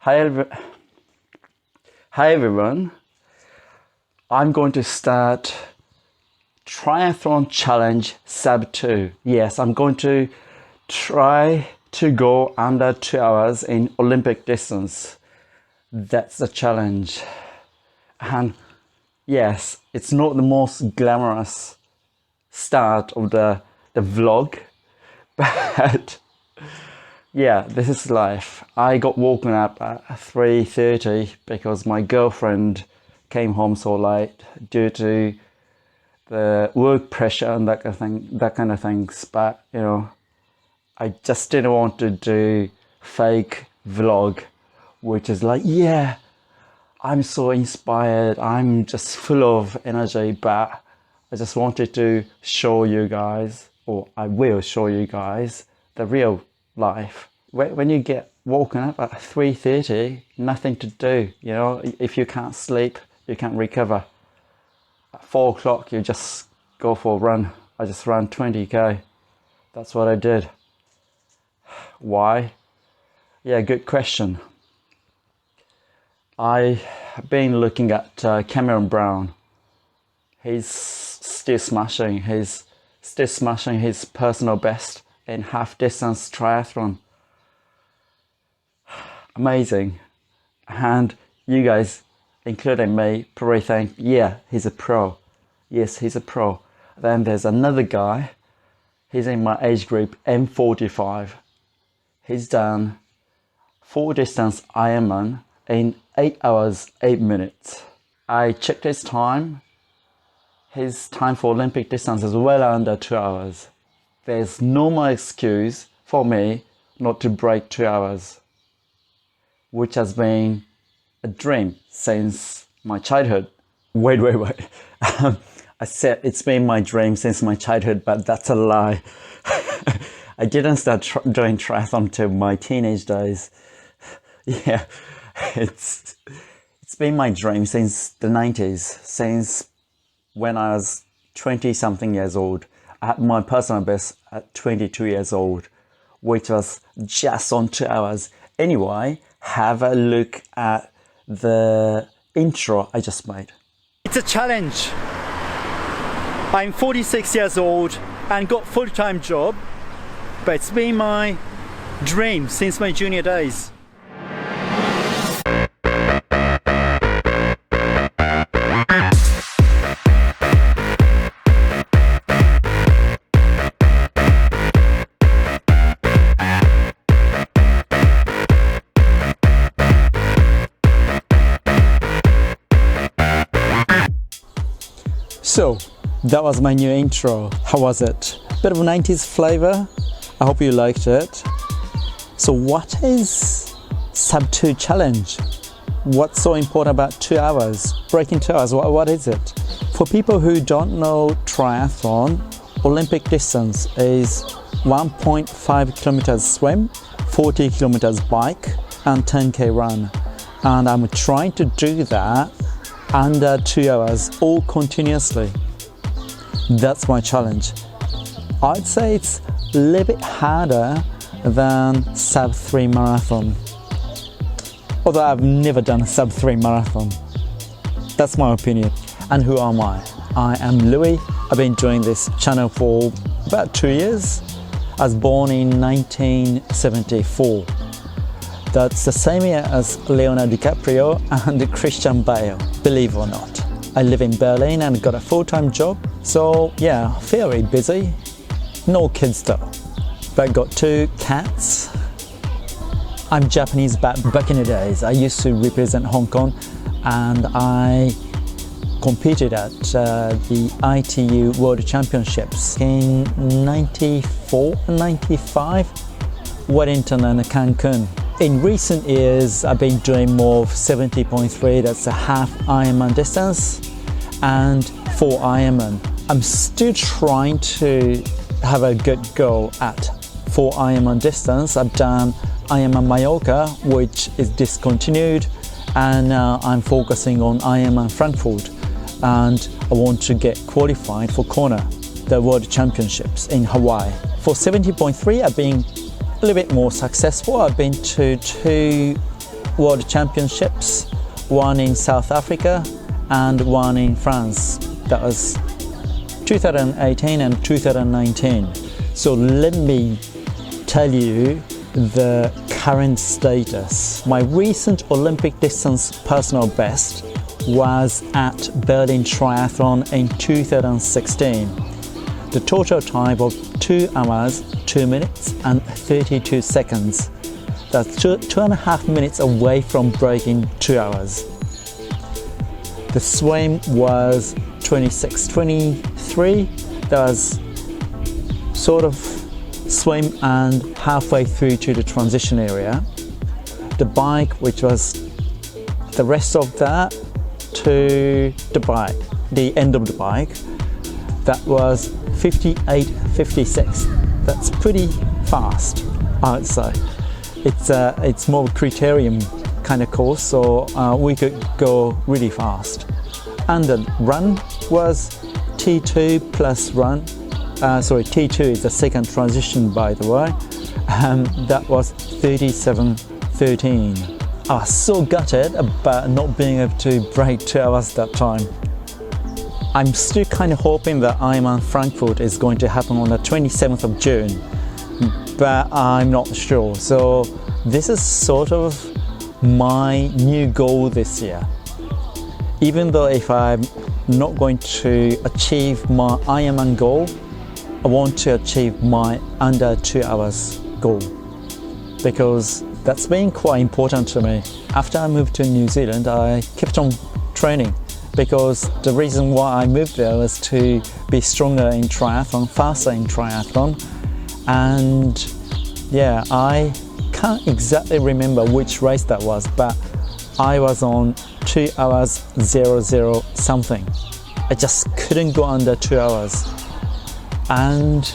Hi, Hi everyone. I'm going to start triathlon challenge sub 2. Yes, I'm going to try to go under 2 hours in Olympic distance. That's the challenge. And yes, it's not the most glamorous start of the vlog, but yeah, this is life. I got woken up at 3:30 because my girlfriend came home so late due to the work pressure and that kind of things. But I just didn't want to do fake vlog, which is like, yeah, I'm so inspired. I'm just full of energy, but I just wanted to show you guys, or I will show you guys, the real life. When you get woken up at 3:30, nothing to do. If you can't sleep, you can't recover. At 4 o'clock, you just go for a run. I just ran 20k. That's what I did. Why? Yeah, good question. I have been looking at Cameron Brown. He's still smashing. He's still smashing his personal best in half distance triathlon. Amazing. And you guys, including me, probably think, yeah, he's a pro. Yes, he's a pro. Then there's another guy. He's in my age group, M45. He's done 4 distance Ironman in 8 hours, 8 minutes. I checked his time. His time for Olympic distance is well under 2 hours. There's no more excuse for me not to break 2 hours, which has been a dream since my childhood. Wait. I said it's been my dream since my childhood, but that's a lie. I didn't start doing triathlon till my teenage days. Yeah, it's been my dream since the 90s, since when I was 20-something years old. I had my personal best at 22 years old, which was just on 2 hours. Anyway, have a look at the intro I just made. It's a challenge. I'm 46 years old and got full-time job, but it's been my dream since my junior days. So that was my new intro. How was it? Bit of a 90s flavor. I hope you liked it. So what is sub 2 challenge? What's so important about 2 hours? Breaking 2 hours, what is it? For people who don't know triathlon, Olympic distance is 1.5 kilometers swim, 40 kilometers bike, and 10k run. And I'm trying to do that under 2 hours, all continuously. That's my challenge. I'd say it's a little bit harder than sub 3 marathon. Although I've never done a sub 3 marathon. That's my opinion. And who am I? I am Louis. I've been doing this channel for about 2 years. I was born in 1974. That's the same year as Leonardo DiCaprio and Christian Bale, believe it or not. I live in Berlin and got a full-time job, so yeah, fairly busy. No kids though, but got 2 cats. I'm Japanese, but back in the days I used to represent Hong Kong, and I competed at the ITU World Championships in 94 and 95, Wellington and Cancun. In recent years, I've been doing more of 70.3, that's a half Ironman distance, and 4 Ironman. I'm still trying to have a good go at 4 Ironman distance. I've done Ironman Mallorca, which is discontinued, and now I'm focusing on Ironman Frankfurt, and I want to get qualified for Kona, the World Championships in Hawaii. For 70.3, I've been a little bit more successful. I've been to 2 World Championships, one in South Africa and one in France. That was 2018 and 2019. So let me tell you the current status. My recent Olympic distance personal best was at Berlin Triathlon in 2016. The total time of 2 hours, 2 minutes and 32 seconds. That's 2.5 minutes away from breaking 2 hours. The swim was 26:23. That was sort of swim and halfway through to the transition area. The bike, which was the rest of that to the bike, the end of the bike, that was 58:56. That's pretty fast, I would say. It's more criterium kind of course, so we could go really fast. And the run was T2 plus run. T2 is the second transition, by the way. That was 37:13. I was so gutted about not being able to break 2 hours that time. I'm still kind of hoping that Ironman Frankfurt is going to happen on the 27th of June, but I'm not sure. So this is sort of my new goal this year. Even though if I'm not going to achieve my Ironman goal, I want to achieve my under 2 hours goal, because that's been quite important to me. After I moved to New Zealand, I kept on training, because the reason why I moved there was to be stronger in triathlon, faster in triathlon. And yeah, I can't exactly remember which race that was, but I was on 2 hours 00 something. I just couldn't go under 2 hours. And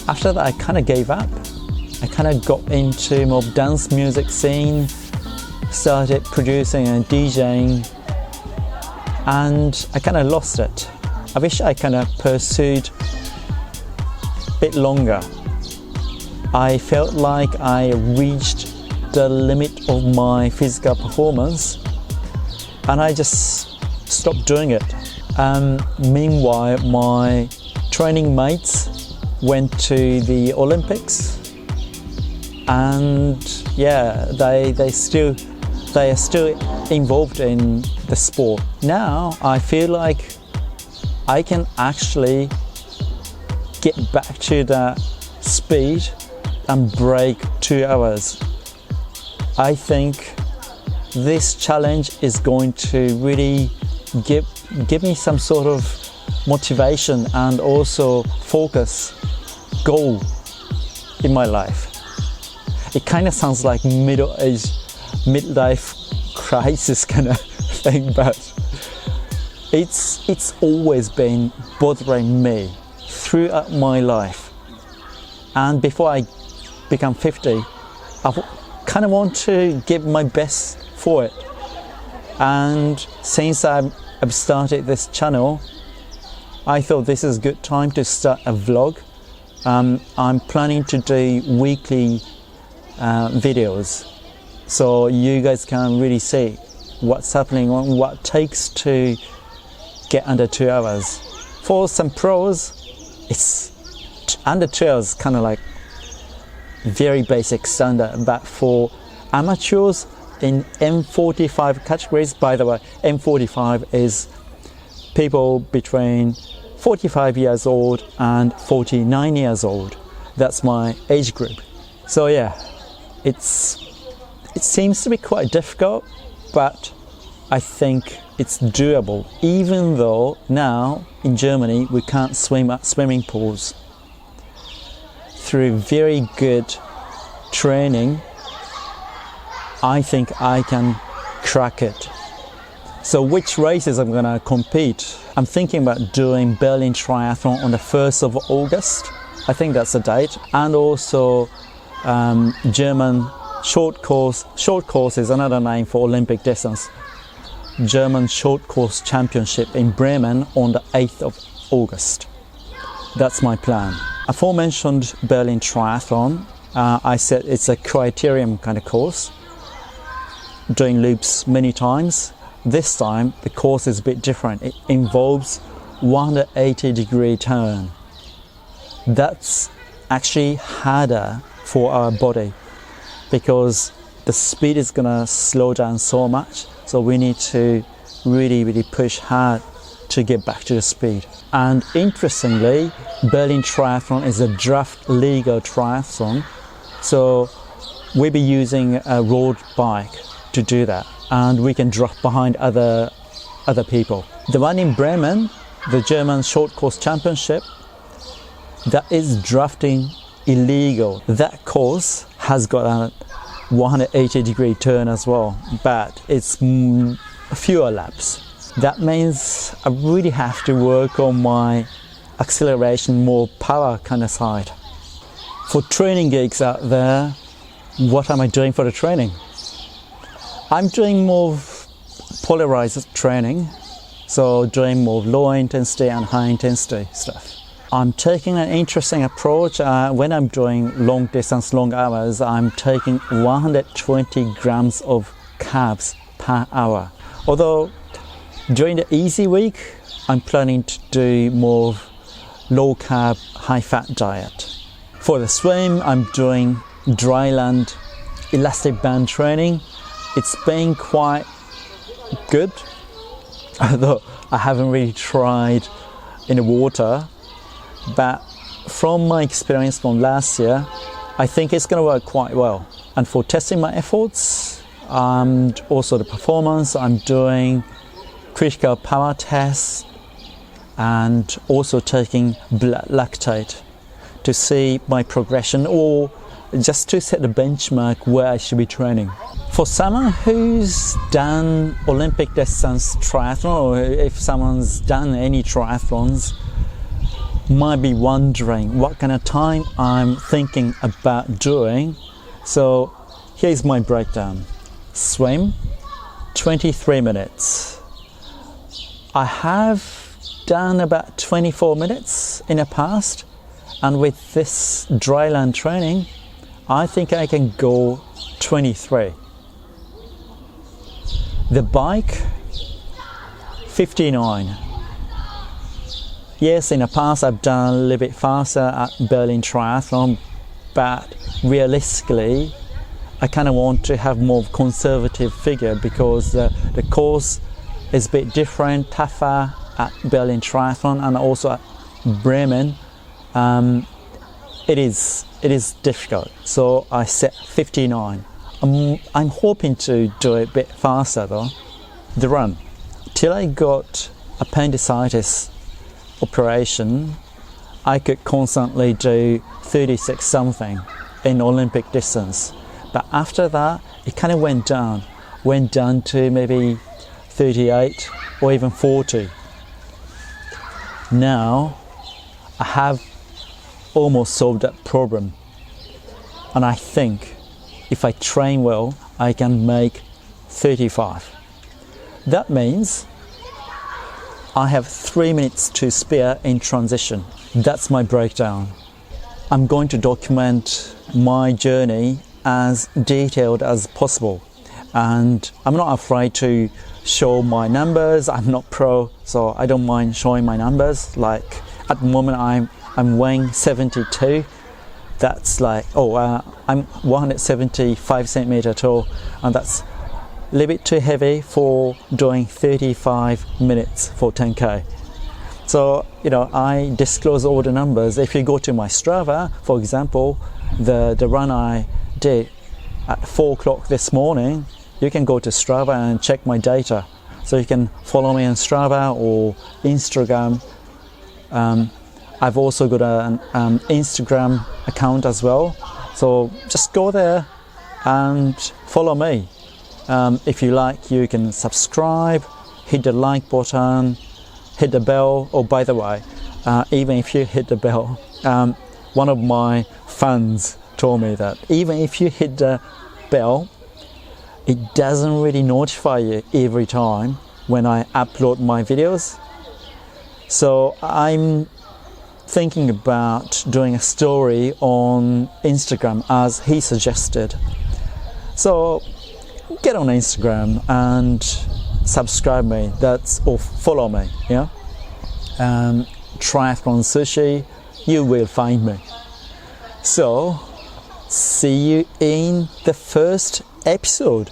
after that, I kind of gave up. I kind of got into more dance music scene, started producing and DJing, and I kind of lost it. I wish I kind of pursued a bit longer. I felt like I reached the limit of my physical performance, and I just stopped doing it. Meanwhile, my training mates went to the Olympics, and yeah, they are still involved in the sport. Now I feel like I can actually get back to that speed and break 2 hours. I think this challenge is going to really give me some sort of motivation and also focus, goal in my life. It kind of sounds like midlife crisis kind of thing, but it's always been bothering me throughout my life. And before I become 50, I kind of want to give my best for it. And since I've started this channel, I thought this is a good time to start a vlog. I'm planning to do weekly videos, so you guys can really see what's happening, what it takes to get under 2 hours. For some pros, it's under 2 hours, kind of like very basic standard, but for amateurs in M45 categories, by the way, M45 is people between 45 years old and 49 years old. That's my age group. So yeah, it seems to be quite difficult, but I think it's doable, even though now in Germany we can't swim at swimming pools. Through very good training, I think I can crack it. So which races I'm gonna compete? I'm thinking about doing Berlin Triathlon on the 1st of August. I think that's the date. And also German short course. Short course is another name for Olympic distance. German Short Course Championship in Bremen on the 8th of August. That's my plan. Aforementioned Berlin Triathlon, I said it's a criterium kind of course. doing loops many times. This time the course is a bit different. It involves 180-degree turn. That's actually harder for our body because the speed is gonna slow down so much, so we need to really push hard to get back to the speed. And interestingly, Berlin Triathlon is a draft legal triathlon, so we'll be using a road bike to do that, and we can draft behind other people. The one in Bremen, the German short course championship, that is drafting illegal. That course has got a 180-degree turn as well, but it's fewer laps. That means I really have to work on my acceleration, more power kind of side. For training geeks out there, what am I doing for the training? I'm doing more polarized training, so doing more low intensity and high intensity stuff. I'm taking an interesting approach. When I'm doing long distance, long hours, I'm taking 120 grams of carbs per hour. Although during the easy week, I'm planning to do more low carb, high fat diet. For the swim, I'm doing dryland elastic band training. It's been quite good, although I haven't really tried in the water. But from my experience from last year, I think it's going to work quite well. And for testing my efforts and also the performance, I'm doing critical power tests and also taking blood lactate to see my progression, or just to set the benchmark where I should be training. For someone who's done Olympic distance triathlon, or if someone's done any triathlons, might be wondering what kind of time I'm thinking about doing. So here's my breakdown. Swim, 23 minutes. I have done about 24 minutes in the past, and with this dryland training, I think I can go 23. The bike, 59. Yes, in the past I've done a little bit faster at Berlin Triathlon, but realistically I kind of want to have more conservative figure because the course is a bit different, tougher at Berlin Triathlon, and also at Bremen. It is difficult, so I set 59. I'm hoping to do it a bit faster though. The run, till I got appendicitis operation, I could constantly do 36 something in Olympic distance, but after that it kind of went down to maybe 38 or even 40. Now I have almost solved that problem, and I think if I train well I can make 35. That means I have 3 minutes to spare in transition. That's my breakdown. I'm going to document my journey as detailed as possible, and I'm not afraid to show my numbers. I'm not pro, so I don't mind showing my numbers. Like at the moment I'm weighing 72. That's like, I'm 175 centimeter tall, and that's a little bit too heavy for doing 35 minutes for 10k. So, I disclose all the numbers. If you go to my Strava, for example, the run I did at 4 o'clock this morning, you can go to Strava and check my data. So you can follow me on Strava or Instagram. I've also got an Instagram account as well. So just go there and follow me. If you like, you can subscribe, hit the like button, hit the bell. Oh, by the way, even if you hit the bell, one of my fans told me that even if you hit the bell, it doesn't really notify you every time when I upload my videos. So I'm thinking about doing a story on Instagram as he suggested. So get on Instagram and subscribe me. Or follow me. Yeah. Triathlon Sushi. You will find me. So, see you in the first episode.